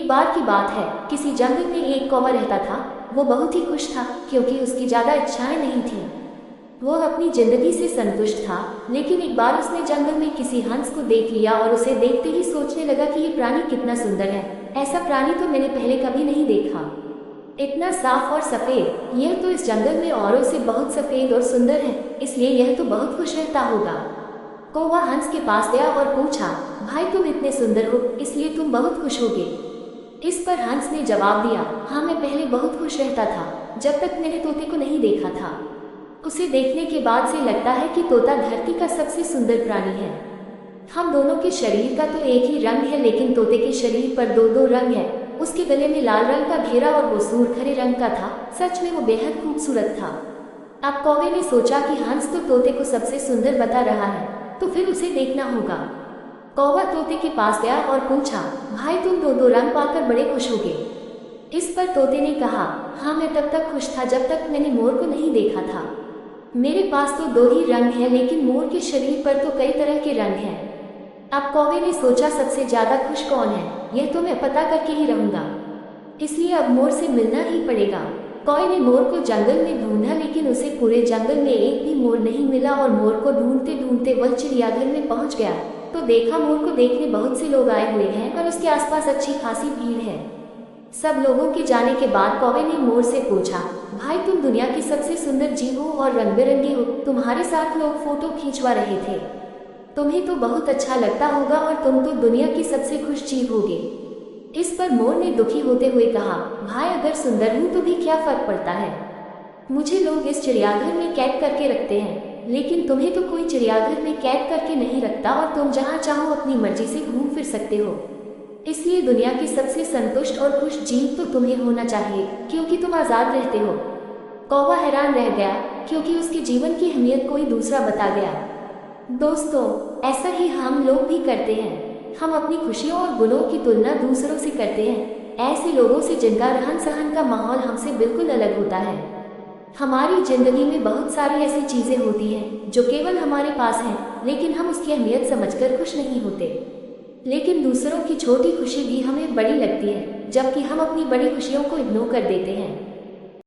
बार की बात है, किसी जंगल में एक कौवा रहता था। वो बहुत ही खुश था क्योंकि उसकी ज्यादा इच्छाएं नहीं थीं। वो अपनी जिंदगी से संतुष्ट था। लेकिन एक बार उसने जंगल में किसी हंस को देख लिया और उसे देखते ही सोचने लगा कि ये प्राणी कितना सुंदर है। ऐसा प्राणी तो मैंने पहले कभी नहीं देखा। इतना साफ और सफेद, यह तो इस जंगल में औरों से बहुत सफेद और सुंदर है, इसलिए यह तो बहुत खुश रहता होगा। कौवा हंस के पास गया और पूछा, भाई तुम इतने सुंदर हो, इसलिए तुम बहुत खुश होगे। इस पर हंस ने जवाब दिया, हाँ मैं पहले बहुत खुश रहता था जब तक मैंने तोते को नहीं देखा था। उसे देखने के बाद से लगता है कि तोता धरती का सबसे सुंदर प्राणी है। हम दोनों के शरीर का तो एक ही रंग है, लेकिन तोते के शरीर पर दो दो रंग है। उसके गले में लाल रंग का घेरा और वो सूर्ख हरे रंग का था। सच में वो बेहद खूबसूरत था। अब कौवे ने सोचा कि हंस तो तोते को सबसे सुंदर बता रहा है, तो फिर उसे देखना होगा। कौवा तोते के पास गया और पूछा, भाई तुम दो दो रंग पाकर बड़े खुश होगे। इस पर तोते ने कहा, हाँ मैं तब तक खुश था जब तक मैंने मोर को नहीं देखा था। मेरे पास तो दो ही रंग है, लेकिन मोर के शरीर पर तो कई तरह के रंग हैं। अब कौवे ने सोचा, सबसे ज्यादा खुश कौन है, यह तो मैं पता करके ही रहूंगा, इसलिए अब मोर से मिलना ही पड़ेगा। कौवे ने मोर को जंगल में ढूंढा, लेकिन उसे पूरे जंगल में एक भी मोर नहीं मिला और मोर को ढूंढते ढूंढते वह चिड़ियाघर में पहुंच गया तो देखा मोर को देखने बहुत से लोग आए हुए हैं और उसके आसपास अच्छी खासी भीड़ है। सब लोगों के जाने के बाद कौवे ने मोर से पूछा, भाई तुम दुनिया की सबसे सुंदर जीव हो और रंग बिरंगे हो, तुम्हारे साथ लोग फोटो खींचवा रहे थे, तुम्हें तो बहुत अच्छा लगता होगा और तुम तो दुनिया की सबसे खुश जीव होगे। इस पर मोर ने दुखी होते हुए कहा, भाई अगर सुंदर हूँ तो भी क्या फर्क पड़ता है, मुझे लोग इस चिड़ियाघर में कैद करके रखते हैं, लेकिन तुम्हें तो कोई चिड़ियाघर में कैद करके नहीं रखता और तुम जहाँ चाहो अपनी मर्जी से घूम फिर सकते हो। इसलिए दुनिया की सबसे संतुष्ट और खुश जीव तो तुम्हें होना चाहिए, क्योंकि तुम आजाद रहते हो। कौवा हैरान रह गया क्योंकि उसके जीवन की अहमियत कोई दूसरा बता गया। दोस्तों, ऐसा ही हम लोग भी करते हैं। हम अपनी खुशियों और गुणों की तुलना दूसरों से करते हैं, ऐसे लोगों से जिनका रहन सहन का माहौल हमसे बिल्कुल अलग होता है। हमारी जिंदगी में बहुत सारी ऐसी चीजें होती हैं जो केवल हमारे पास हैं, लेकिन हम उसकी अहमियत समझकर खुश नहीं होते। लेकिन दूसरों की छोटी खुशी भी हमें बड़ी लगती है, जबकि हम अपनी बड़ी खुशियों को इग्नोर कर देते हैं।